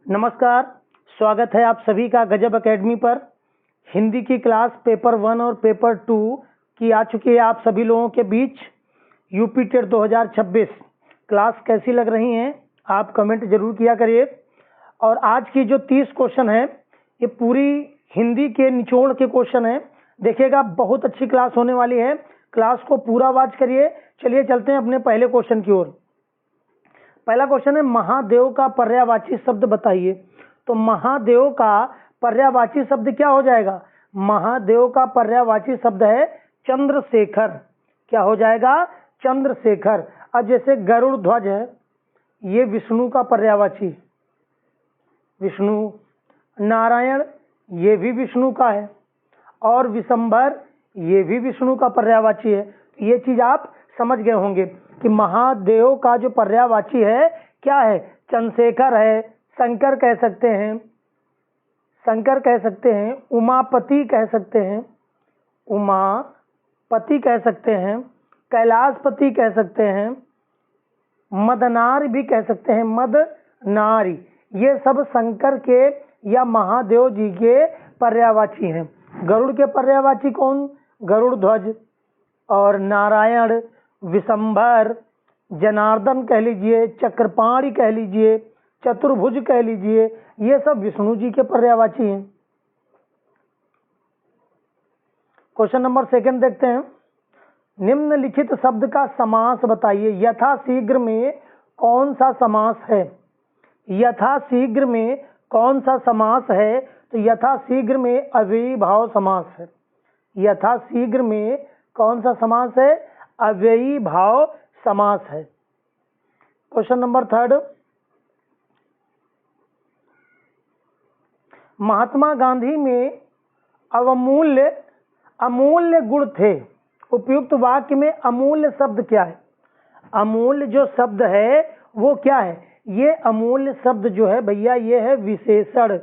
नमस्कार, स्वागत है आप सभी का गजब एकेडमी पर। हिंदी की क्लास पेपर 1 और पेपर 2 की आ चुकी है आप सभी लोगों के बीच। यूपी टेट 2026 क्लास कैसी लग रही हैं आप कमेंट जरूर किया करिए। और आज की जो 30 क्वेश्चन है ये पूरी हिंदी के निचोड़ के क्वेश्चन है। देखिएगा बहुत अच्छी क्लास होने वाली है, क्लास को पूरा वॉच करिए। चलिए चलते हैं अपने पहले क्वेश्चन की ओर। पहला क्वेश्चन है महादेव का पर्यायवाची शब्द बताइए। तो महादेव का पर्यायवाची शब्द क्या हो जाएगा? महादेव का पर्यायवाची शब्द है चंद्रशेखर। क्या हो जाएगा? चंद्रशेखर। अब जैसे गरुड़ ध्वज है, ये विष्णु का पर्यायवाची, विष्णु। नारायण ये भी विष्णु का है, और विशंभर ये भी विष्णु का पर्यायवाची है। ये चीज आप समझ गए होंगे कि महादेव का जो पर्यायवाची है क्या है? चंद्रशेखर है। शंकर कह सकते हैं, शंकर कह सकते हैं, उमापति कह सकते हैं, उमापति कह सकते हैं, कैलाशपति कह सकते हैं, मदनार भी कह सकते हैं, मदनारी। ये सब शंकर के या महादेव जी के पर्यायवाची हैं। गरुड़ के पर्यायवाची कौन? गरुड़ ध्वज। और नारायण, विशंभर, जनार्दन कह लीजिए, चक्रपाणी कह लीजिए, चतुर्भुज कह लीजिए, ये सब विष्णु जी के पर्यायवाची हैं। क्वेश्चन नंबर 2 देखते हैं। निम्नलिखित शब्द का समास बताइए। यथाशीघ्र में कौन सा समास है? यथाशीघ्र में कौन सा समास है? तो यथाशीघ्र में अव्ययी भाव समास है। यथाशीघ्र में कौन सा समास है? अव्ययी भाव समास है। Question number 3। महात्मा गांधी में अमूल्य गुण थे। उपयुक्त वाक्य में अमूल्य शब्द क्या है? अमूल्य जो शब्द है वो क्या है? ये अमूल्य शब्द जो है भैया ये है विशेषण।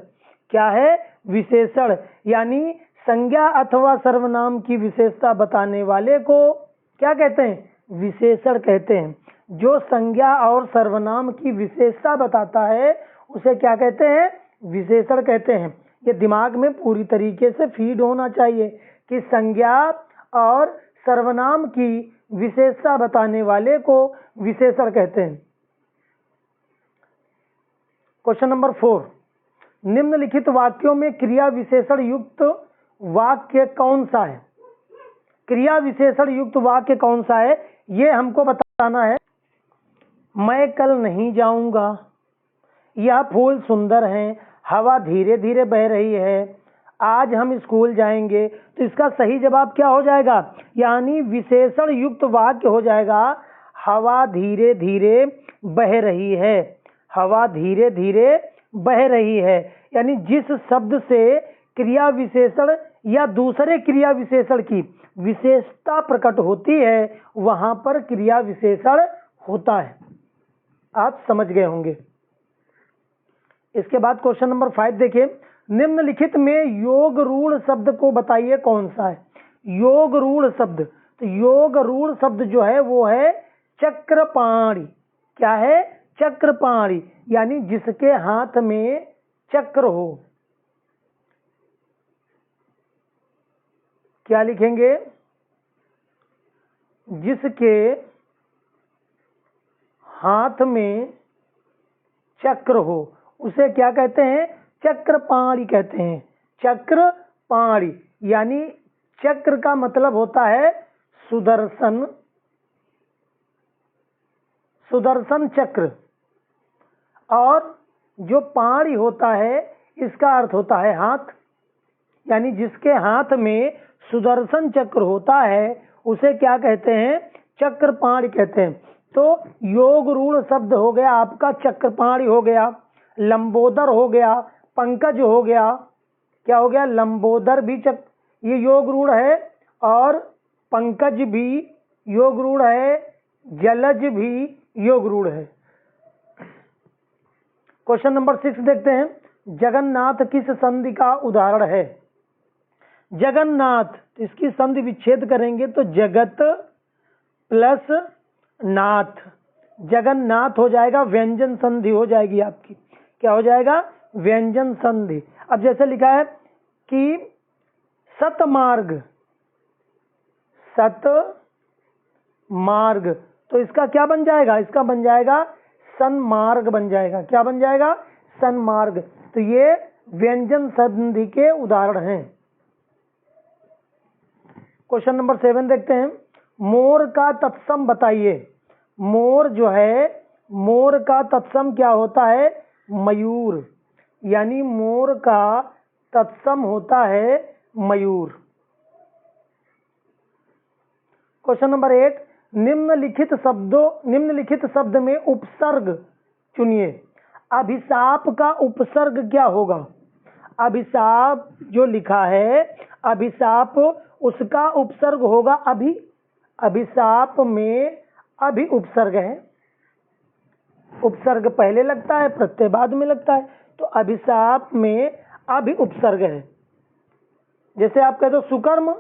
क्या है? विशेषण। यानी संज्ञा अथवा सर्वनाम की विशेषता बताने वाले को क्या कहते हैं? विशेषण कहते हैं। जो संज्ञा और सर्वनाम की विशेषता बताता है उसे क्या कहते हैं? विशेषण कहते हैं। ये दिमाग में पूरी तरीके से फीड होना चाहिए कि संज्ञा और सर्वनाम की विशेषता बताने वाले को विशेषण कहते हैं। Question number 4। निम्नलिखित वाक्यों में क्रिया विशेषण युक्त वाक्य कौन सा है? क्रिया विशेषण युक्त वाक्य कौन सा है ये हमको बताना है। मैं कल नहीं जाऊंगा, यह फूल सुंदर हैं, हवा धीरे धीरे बह रही है, आज हम स्कूल जाएंगे। तो इसका सही जवाब क्या हो जाएगा? यानी विशेषण युक्त वाक्य हो जाएगा हवा धीरे धीरे बह रही है। हवा धीरे धीरे बह रही है। यानी जिस शब्द से क्रिया विशेषण या दूसरे क्रिया विशेषण की विशेषता प्रकट होती है वहां पर क्रिया विशेषण होता है। आप समझ गए होंगे। इसके बाद क्वेश्चन नंबर 5 देखिए। निम्नलिखित में योग रूढ़ शब्द को बताइए कौन सा है? योग रूढ़ शब्द। तो योग रूढ़ शब्द जो है वो है चक्रपाणी। क्या है? चक्रपाणी। यानी जिसके हाथ में चक्र हो। क्या लिखेंगे? जिसके हाथ में चक्र हो उसे क्या कहते हैं? चक्रपाणी कहते हैं। चक्रपाणी यानी चक्र का मतलब होता है सुदर्शन, सुदर्शन चक्र। और जो पाणी होता है इसका अर्थ होता है हाथ। यानी जिसके हाथ में सुदर्शन चक्र होता है उसे क्या कहते हैं? चक्रपाणी कहते हैं। तो योग रूढ़ शब्द हो गया आपका चक्रपाणी हो गया, लंबोदर हो गया, पंकज हो गया। क्या हो गया? लंबोदर भी ये योग रूढ़ है, और पंकज भी योग रूढ़ है, जलज भी योग रूढ़ है। क्वेश्चन नंबर 6 देखते हैं। जगन्नाथ किस संधि का उदाहरण है? जगन्नाथ, इसकी संधि विच्छेद करेंगे तो जगत प्लस नाथ, जगन्नाथ हो जाएगा, व्यंजन संधि हो जाएगी आपकी। क्या हो जाएगा? व्यंजन संधि। अब जैसे लिखा है कि सतमार्ग, सतमार्ग, तो इसका क्या बन जाएगा? इसका बन जाएगा सन्मार्ग बन जाएगा। क्या बन जाएगा? सन्मार्ग। तो ये व्यंजन संधि के उदाहरण हैं। क्वेश्चन नंबर 7 देखते हैं। मोर का तत्सम बताइए। मोर जो है, मोर का तत्सम क्या होता है? मयूर, यानी मोर का तत्सम होता है मयूर। क्वेश्चन नंबर 8, निम्नलिखित शब्द में उपसर्ग चुनिए। अभिशाप का उपसर्ग क्या होगा? अभिशाप जो लिखा है, अभिशाप, उसका उपसर्ग होगा अभि। अभिशाप में अभि उपसर्ग है। उपसर्ग पहले लगता है, प्रत्यय बाद में लगता है, तो अभिशाप में अभि उपसर्ग है। जैसे आप कह दो सुकर्म,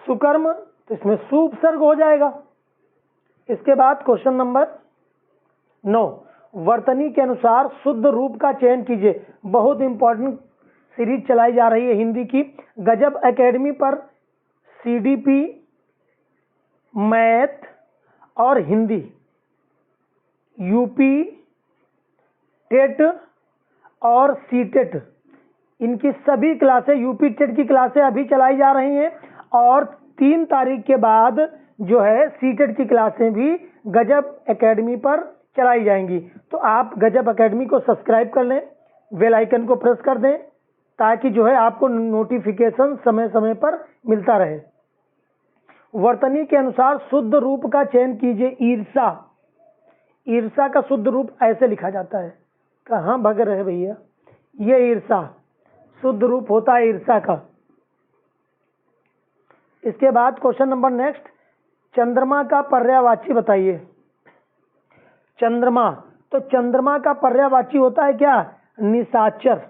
सुकर्म, तो इसमें सु उपसर्ग हो जाएगा। इसके बाद क्वेश्चन नंबर 9, वर्तनी के अनुसार शुद्ध रूप का चयन कीजिए। बहुत इंपॉर्टेंट सीरीज चलाई जा रही है हिंदी की गजब एकेडमी पर। सीडीपी, मैथ और हिंदी, यूपी टेट और सीटेट, इनकी सभी क्लासें, यूपी टेट की क्लासें अभी चलाई जा रही हैं और 3 तारीख के बाद जो है सीटेट की क्लासें भी गजब एकेडमी पर चलाई जाएंगी। तो आप गजब एकेडमी को सब्सक्राइब कर लें, बेल आइकन को प्रेस कर दें, ताकि जो है आपको नोटिफिकेशन समय समय पर मिलता रहे। वर्तनी के अनुसार शुद्ध रूप का चयन कीजिए। ईर्षा, ईर्षा का शुद्ध रूप ऐसे लिखा जाता है। कहाँ भग रहे भैया? ये ईर्षा शुद्ध रूप होता है ईर्षा का। इसके बाद क्वेश्चन नंबर नेक्स्ट, चंद्रमा का पर्यायवाची बताइए। चंद्रमा, तो चंद्रमा का पर्यायवाची होता है क्या? निशाचर।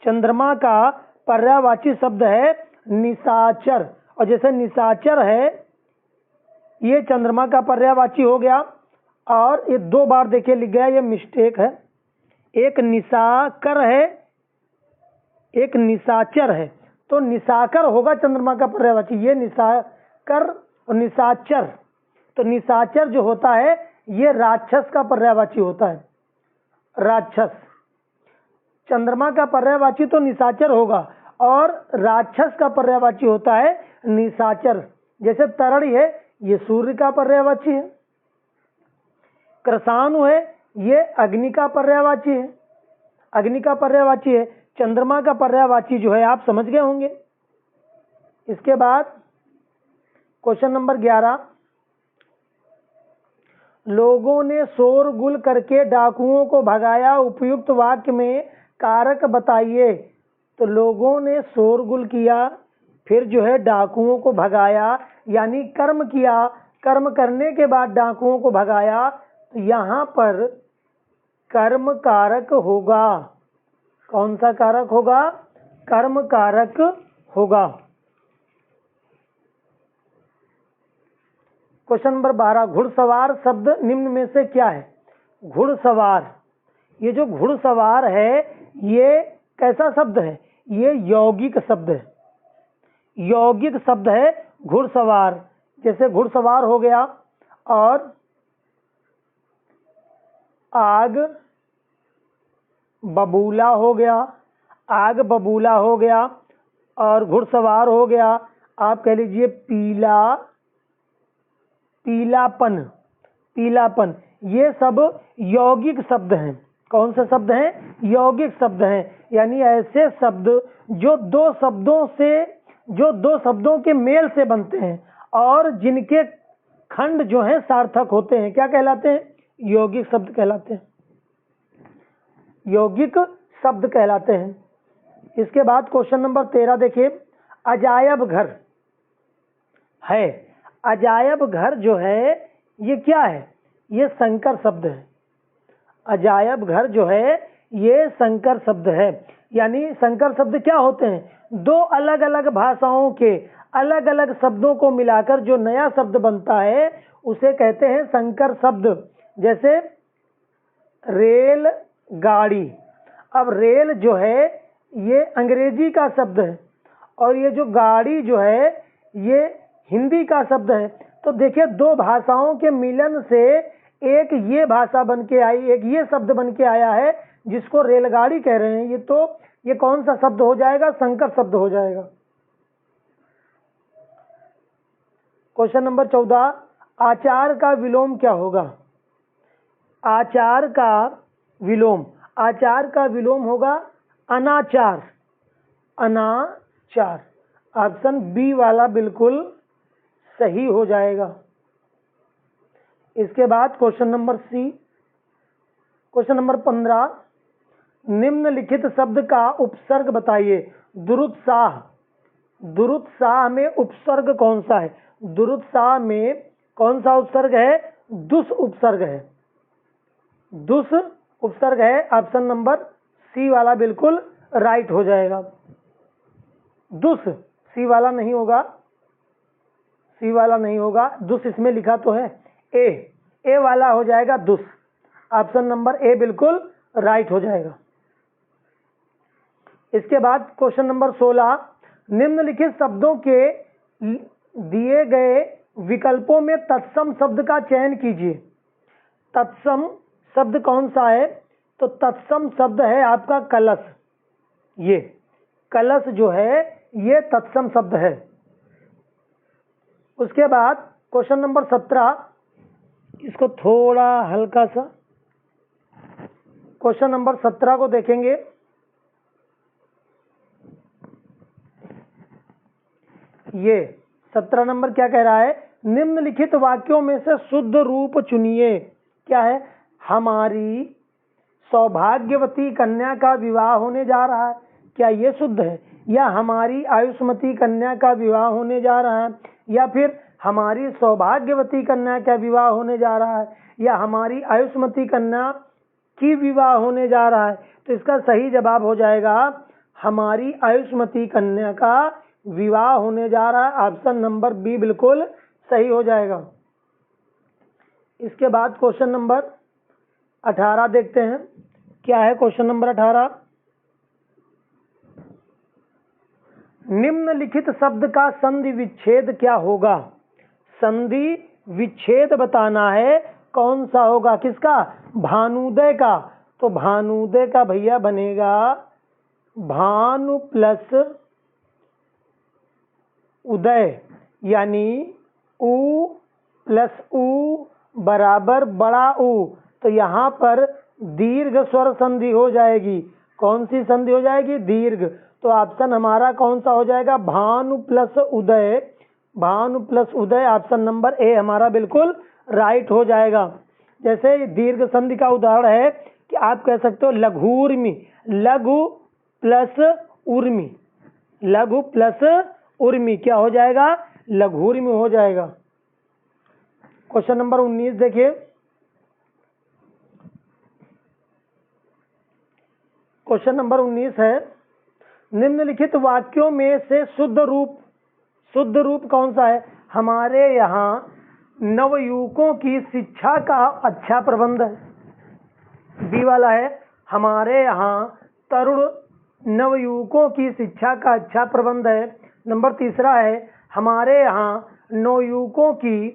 चंद्रमा का पर्यायवाची शब्द है निशाचर। और जैसे निशाचर है, ये चंद्रमा का पर्यायवाची हो गया। और ये 2 बार देखिए लिख गया, ये मिस्टेक है। एक निशाकर है, एक निशाचर है। तो निशाकर होगा चंद्रमा का पर्यायवाची, ये निशाकर और निशाचर। तो निशाचर जो होता है ये राक्षस का पर्यायवाची होता है, राक्षस। चंद्रमा का पर्यायवाची तो निशाचर होगा और राक्षस का पर्यायवाची होता है निशाचर। जैसे तरड़ी है, ये सूर्य का पर्यायवाची है। कृषाणु है, ये अग्नि का पर्यायवाची है, अग्नि का पर्यायवाची है। चंद्रमा का पर्यायवाची जो है आप समझ गए होंगे। इसके बाद क्वेश्चन नंबर 11, लोगों ने शोरगुल करके डाकुओं को भगाया, उपयुक्त वाक्य में कारक बताइए। तो लोगों ने शोरगुल किया, फिर जो है डाकुओं को भगाया, यानी कर्म किया, कर्म करने के बाद डाकुओं को भगाया। तो यहाँ पर कर्म कारक होगा। कौन सा कारक होगा? कर्म कारक होगा। क्वेश्चन नंबर 12, घुड़सवार शब्द निम्न में से क्या है? घुड़सवार, ये जो घुड़सवार है ये कैसा शब्द है? ये यौगिक शब्द है, यौगिक शब्द है घुड़सवार। जैसे घुड़सवार हो गया और आग बबूला हो गया, आग बबूला हो गया और घुड़सवार हो गया। आप कह लीजिए पीला, पीलापन, पीलापन। ये सब यौगिक शब्द हैं। कौन से शब्द हैं? यौगिक शब्द हैं, यानी ऐसे शब्द जो 2 शब्दों के मेल से बनते हैं और जिनके खंड जो हैं सार्थक होते हैं। क्या कहलाते हैं? यौगिक शब्द कहलाते हैं, यौगिक शब्द कहलाते हैं। इसके बाद क्वेश्चन नंबर 13 देखिए, अजायब घर है। अजायब घर जो है ये क्या है? ये संकर शब्द है। अजायब घर जो है ये संकर शब्द है। यानी संकर शब्द क्या होते हैं? 2 अलग अलग भाषाओं के अलग अलग शब्दों को मिलाकर जो नया शब्द बनता है उसे कहते हैं संकर शब्द। जैसे रेल गाड़ी। अब रेल जो है ये अंग्रेजी का शब्द है और ये जो गाड़ी जो है ये हिंदी का शब्द है। तो देखिए दो भाषाओं के मिलन से एक ये भाषा बन के आई, एक ये शब्द बन के आया है जिसको रेलगाड़ी कह रहे हैं। ये कौन सा शब्द हो जाएगा? संकर शब्द हो जाएगा। क्वेश्चन नंबर 14, आचार का विलोम क्या होगा? आचार का विलोम होगा अनाचार। अनाचार। ऑप्शन बी वाला बिल्कुल सही हो जाएगा। इसके बाद क्वेश्चन नंबर 15, निम्नलिखित शब्द का उपसर्ग बताइए। दुरुत्साह में उपसर्ग कौन सा है? दुरुत्साह में कौन सा उपसर्ग है? दुस उपसर्ग है। दुस उपसर्ग है। ऑप्शन नंबर सी वाला बिल्कुल राइट हो जाएगा। दुस, सी वाला नहीं होगा। दुस इसमें लिखा तो है ए वाला हो जाएगा दुस। ऑप्शन नंबर ए बिल्कुल राइट हो जाएगा। इसके बाद क्वेश्चन नंबर 16, निम्नलिखित शब्दों के दिए गए विकल्पों में तत्सम शब्द का चयन कीजिए। तत्सम शब्द कौन सा है? तो तत्सम शब्द है आपका कलश। ये कलश जो है ये तत्सम शब्द है। उसके बाद क्वेश्चन नंबर 17, इसको थोड़ा हल्का सा, क्वेश्चन नंबर 17 को देखेंगे। ये 17 नंबर क्या कह रहा है? निम्नलिखित वाक्यों में से शुद्ध रूप चुनिए। क्या है? हमारी सौभाग्यवती कन्या का विवाह होने जा रहा है। क्या ये शुद्ध है? या हमारी आयुष्मती कन्या का विवाह होने जा रहा है, या फिर हमारी सौभाग्यवती कन्या का विवाह होने जा रहा है, या हमारी आयुष्मती कन्या की विवाह होने जा रहा है? तो इसका सही जवाब हो जाएगा हमारी आयुष्मती कन्या का विवाह होने जा रहा है। ऑप्शन नंबर बी बिल्कुल सही हो जाएगा। इसके बाद क्वेश्चन नंबर 18 देखते हैं। क्या है क्वेश्चन नंबर 18? निम्नलिखित शब्द का संधि विच्छेद क्या होगा? संधि विच्छेद बताना है कौन सा होगा? किसका? भानुदय का। तो भानुदय का भैया बनेगा भानु प्लस उदय, यानी उ प्लस उ बराबर बड़ा उ। तो यहाँ पर दीर्घ स्वर संधि हो जाएगी। कौन सी संधि हो जाएगी? दीर्घ। तो ऑप्शन हमारा कौन सा हो जाएगा? Bhanu plus Uday. Bhanu plus Uday option number A हमारा बिल्कुल राइट हो जाएगा। जैसे दीर्घ संधि का उदाहरण है कि आप कह सकते हो लघुर्मि। लघु प्लस उर्मी। लघु प्लस उर्मी क्या हो जाएगा? लघुर्मि हो जाएगा। क्वेश्चन नंबर 19 देखिए। क्वेश्चन नंबर 19 है, निम्नलिखित वाक्यों में से शुद्ध रूप कौन सा है? हमारे यहाँ नवयुवकों की शिक्षा का अच्छा प्रबंध है। बी वाला है हमारे यहाँ तरुण नवयुवकों की शिक्षा का अच्छा प्रबंध है। नंबर तीसरा है हमारे यहाँ नवयुवकों की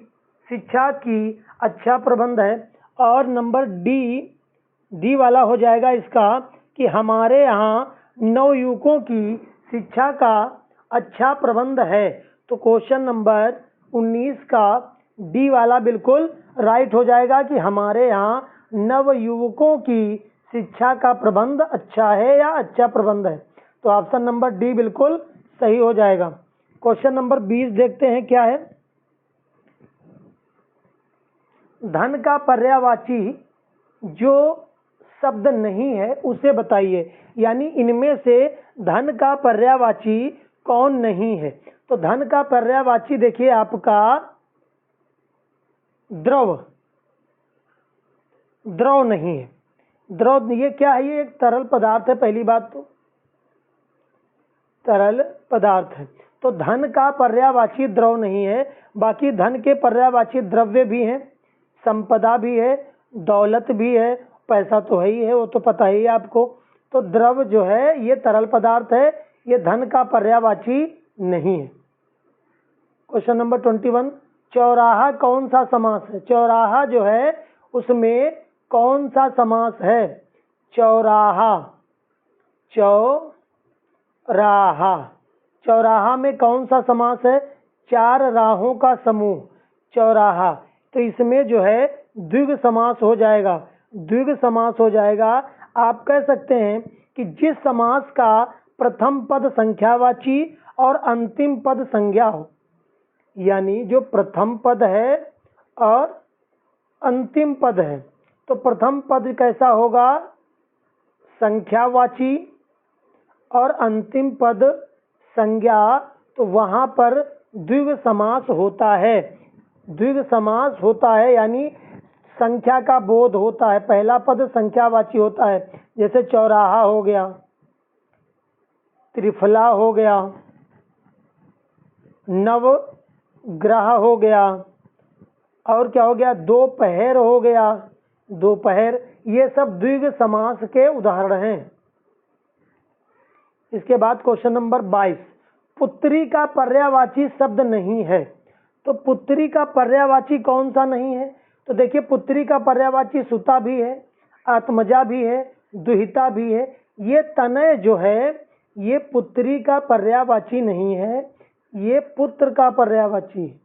शिक्षा की अच्छा प्रबंध है। और नंबर डी वाला हो जाएगा इसका कि हमारे यहाँ नवयुवकों की शिक्षा का अच्छा प्रबंध है। तो क्वेश्चन नंबर 19 का डी वाला बिल्कुल राइट हो जाएगा कि हमारे यहाँ नवयुवकों की शिक्षा का प्रबंध अच्छा है या अच्छा प्रबंध है। तो ऑप्शन नंबर डी बिल्कुल सही हो जाएगा। क्वेश्चन नंबर 20 देखते हैं क्या है। धन का पर्यायवाची जो शब्द नहीं है उसे बताइए। यानी इनमें से धन का पर्यायवाची कौन नहीं है? तो धन का पर्यायवाची देखिए आपका द्रव नहीं है। द्रव ये क्या है? ये एक तरल पदार्थ है। पहली बात तो तरल पदार्थ है। तो धन का पर्यायवाची द्रव नहीं है। बाकी धन के पर्यायवाची द्रव्य भी हैं, संपदा भी है दौलत भी है, पैसा तो है ही है, वो तो पता ही है आपको। तो द्रव जो है ये तरल पदार्थ है, ये धन का पर्यायवाची नहीं है। क्वेश्चन नंबर 21, चौराहा कौन सा समास है? चौराहा जो है उसमें कौन सा समास है? चौराहा, चौराहा, चौराहा में कौन सा समास है? चार राहों का समूह, चौराहा। तो इसमें जो है द्विगु समास हो जाएगा, द्विगु समास हो जाएगा। आप कह सकते हैं कि जिस समास का प्रथम पद संख्यावाची और अंतिम पद संज्ञा हो, यानी जो प्रथम पद है और अंतिम पद है, तो प्रथम पद कैसा होगा? संख्यावाची और अंतिम पद संज्ञा, तो वहां पर द्विगु समास होता है, द्विगु समास होता है, यानी संख्या का बोध होता है, पहला पद संख्यावाची होता है। जैसे चौराहा हो गया, त्रिफला हो गया, नवग्रह हो गया, और क्या हो गया? दोपहर हो गया, दोपहर। ये सब द्विगु समास के उदाहरण हैं। इसके बाद क्वेश्चन नंबर 22, पुत्री का पर्यायवाची शब्द नहीं है। तो पुत्री का पर्यायवाची कौन सा नहीं है? तो देखिए, पुत्री का पर्यायवाची सुता भी है, आत्मजा भी है, दुहिता भी है। ये तनय जो है ये पुत्री का पर्यायवाची नहीं है, ये पुत्र का पर्यायवाची है।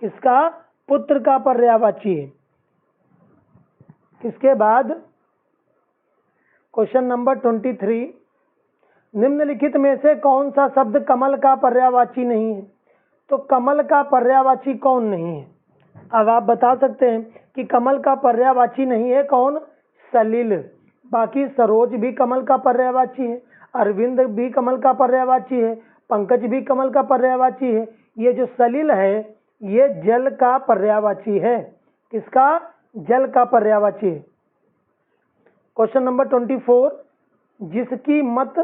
किसका? पुत्र का पर्यायवाची है। इसके बाद क्वेश्चन नंबर 23, निम्नलिखित में से कौन सा शब्द कमल का पर्यायवाची नहीं है? तो कमल का पर्यायवाची कौन नहीं है? अब आप बता सकते हैं कि कमल का पर्यायवाची नहीं है कौन? सलिल। बाकी सरोज भी कमल का पर्यायवाची है, अरविंद भी कमल का पर्यायवाची है, पंकज भी कमल का पर्यायवाची है। ये जो सलिल है ये जल का पर्यायवाची है। किसका? जल का पर्यायवाची है। क्वेश्चन नंबर 24, जिसकी मत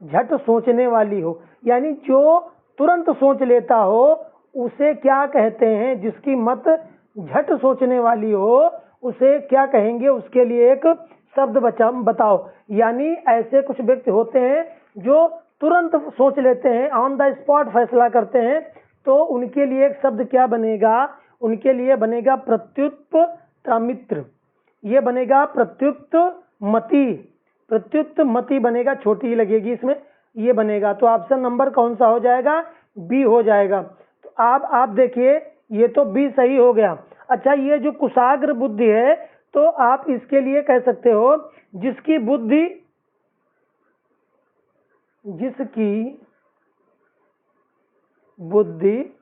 झट सोचने वाली हो, यानी जो तुरंत सोच लेता हो उसे क्या कहते हैं? जिसकी मत झट सोचने वाली हो उसे क्या कहेंगे? उसके लिए एक शब्द बताओ। यानी ऐसे कुछ व्यक्ति होते हैं जो तुरंत सोच लेते हैं, ऑन द स्पॉट फैसला करते हैं, तो उनके लिए एक शब्द क्या बनेगा? उनके लिए बनेगा प्रत्युत्त मित्र। ये बनेगा प्रत्युत्त मति, प्रत्युत्त मति बनेगा, छोटी ही लगेगी इसमें, ये बनेगा। तो ऑप्शन नंबर कौन सा हो जाएगा? बी हो जाएगा। तो आप देखिए, ये तो बी सही हो गया। अच्छा, ये जो कुशाग्र बुद्धि है, तो आप इसके लिए कह सकते हो जिसकी बुद्धि, जिसकी बुद्धि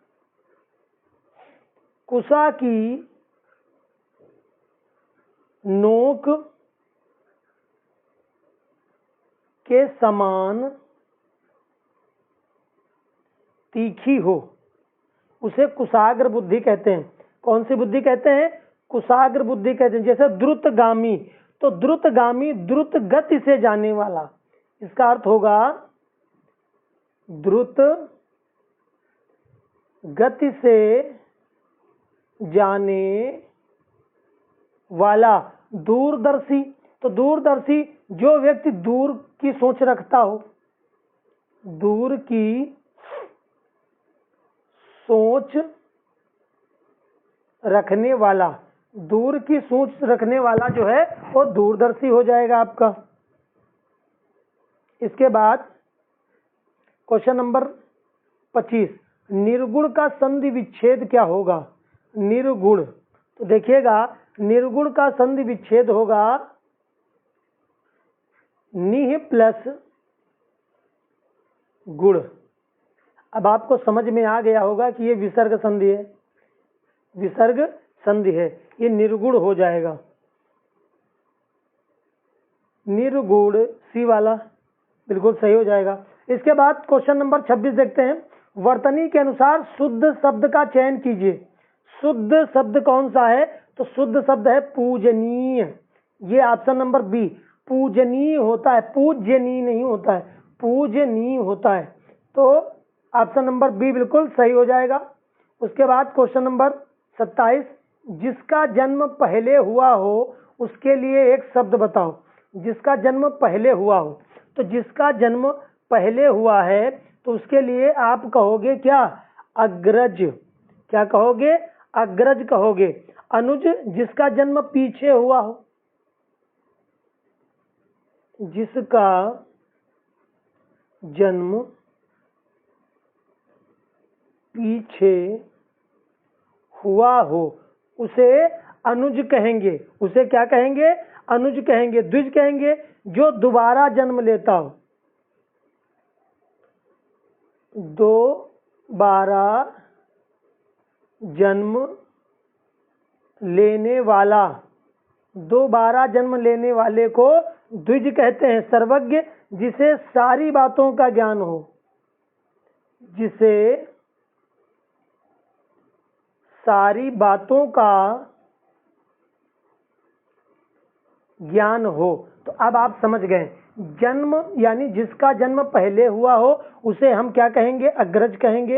कुशा की नोक के समान तीखी हो, उसे कुशाग्र बुद्धि कहते हैं। कौन सी बुद्धि कहते हैं? कुशाग्र बुद्धि कहते हैं। जैसे द्रुतगामी, तो द्रुतगामी द्रुत गति से जाने वाला, इसका अर्थ होगा द्रुत गति से जाने वाला। दूरदर्शी, तो दूरदर्शी जो व्यक्ति दूर की सोच रखता हो, दूर की सोच रखने वाला, दूर की सोच रखने वाला जो है वो दूरदर्शी हो जाएगा आपका। इसके बाद क्वेश्चन नंबर 25, निर्गुण का संधि विच्छेद क्या होगा? निर्गुण, तो देखिएगा निर्गुण का संधि विच्छेद होगा निह प्लस गुण। अब आपको समझ में आ गया होगा कि ये विसर्ग संधि है, विसर्ग संधि है, ये निर्गुण हो जाएगा। निर्गुण सी वाला बिल्कुल सही हो जाएगा। इसके बाद क्वेश्चन नंबर 26 देखते हैं, वर्तनी के अनुसार शुद्ध शब्द का चयन कीजिए। शुद्ध शब्द कौन सा है? तो शुद्ध शब्द है पूजनीय। ये ऑप्शन नंबर बी, पूजनीय होता है, पूज्यनीय नहीं होता है, पूजनीय होता है। तो ऑप्शन नंबर बी बिल्कुल सही हो जाएगा। उसके बाद क्वेश्चन नंबर 27, जिसका जन्म पहले हुआ हो उसके लिए एक शब्द बताओ। जिसका जन्म पहले हुआ हो, तो जिसका जन्म पहले हुआ है तो उसके लिए आप कहोगे क्या? अग्रज। क्या कहोगे? अग्रज कहोगे। अनुज, जिसका जन्म पीछे हुआ हो, जिसका जन्म पीछे हुआ हो उसे अनुज कहेंगे। उसे क्या कहेंगे? अनुज कहेंगे। द्विज कहेंगे जो दोबारा जन्म लेता हो। दोबारा जन्म लेने वाला, दोबारा जन्म लेने वाले को द्विज कहते हैं। सर्वज्ञ, जिसे सारी बातों का ज्ञान हो, जिसे सारी बातों का ज्ञान हो। तो अब आप समझ गए, जन्म यानी जिसका जन्म पहले हुआ हो उसे हम क्या कहेंगे? अग्रज कहेंगे।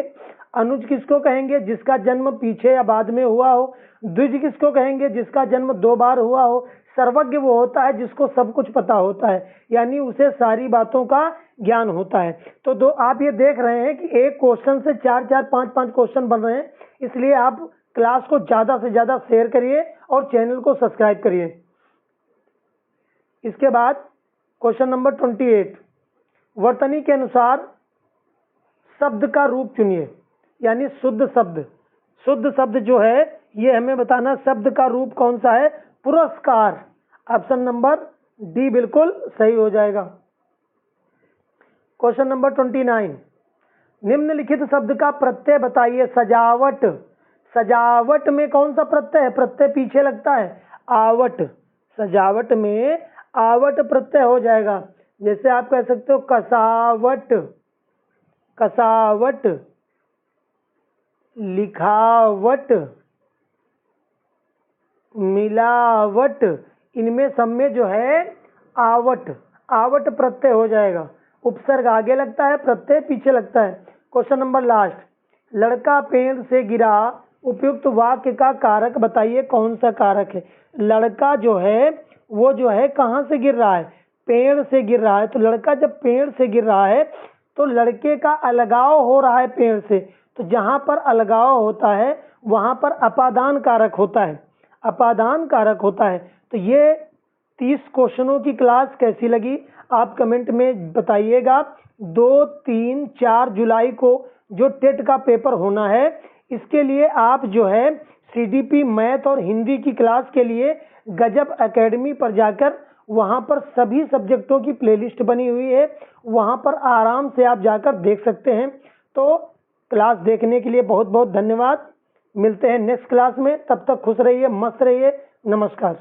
अनुज किसको कहेंगे? जिसका जन्म पीछे या बाद में हुआ हो। द्विज किसको कहेंगे? जिसका जन्म 2 बार हुआ हो। सर्वज्ञ वो होता है जिसको सब कुछ पता होता है, यानी उसे सारी बातों का ज्ञान होता है। तो आप ये देख रहे हैं कि एक क्वेश्चन से 4-4, 5-5 क्वेश्चन बन रहे हैं, इसलिए आप क्लास को ज्यादा से ज्यादा शेयर करिए और चैनल को सब्सक्राइब करिए। इसके बाद क्वेश्चन नंबर 28, वर्तनी के अनुसार शब्द का रूप चुनिए, यानी शुद्ध शब्द। शुद्ध शब्द जो है ये हमें बताना, शब्द का रूप कौन सा है? पुरस्कार। ऑप्शन नंबर डी बिल्कुल सही हो जाएगा। क्वेश्चन नंबर 29, निम्नलिखित शब्द का प्रत्यय बताइए। सजावट। सजावट में कौन सा प्रत्यय है? प्रत्यय पीछे लगता है, आवट। सजावट में आवट प्रत्यय हो जाएगा। जैसे आप कह सकते हो कसावट, कसावट, लिखावट, मिलावट, इनमें सब में जो है आवट, आवट प्रत्यय हो जाएगा। उपसर्ग आगे लगता है, प्रत्यय पीछे लगता है। क्वेश्चन नंबर लास्ट, लड़का पेड़ से गिरा, उपयुक्त वाक्य का कारक बताइए। कौन सा कारक है? लड़का जो है वो जो है कहाँ से गिर रहा है? पेड़ से गिर रहा है। तो लड़का जब पेड़ से गिर रहा है तो लड़के का अलगाव हो रहा है पेड़ से। तो जहां पर अलगाव होता है वहां पर अपादान कारक होता है, अपादान कारक होता है। तो ये 30 क्वेश्चनों की क्लास कैसी लगी आप कमेंट में बताइएगा। 2, 3, 4 जुलाई को जो टेट का पेपर होना है, इसके लिए आप जो है सीडीपी मैथ और हिंदी की क्लास के लिए गजब एकेडमी पर जाकर, वहां पर सभी सब्जेक्टों की प्लेलिस्ट बनी हुई है, वहां पर आराम से आप जाकर देख सकते हैं। तो क्लास देखने के लिए बहुत बहुत धन्यवाद। मिलते हैं नेक्स्ट क्लास में, तब तक खुश रहिए, मस्त रहिए। नमस्कार।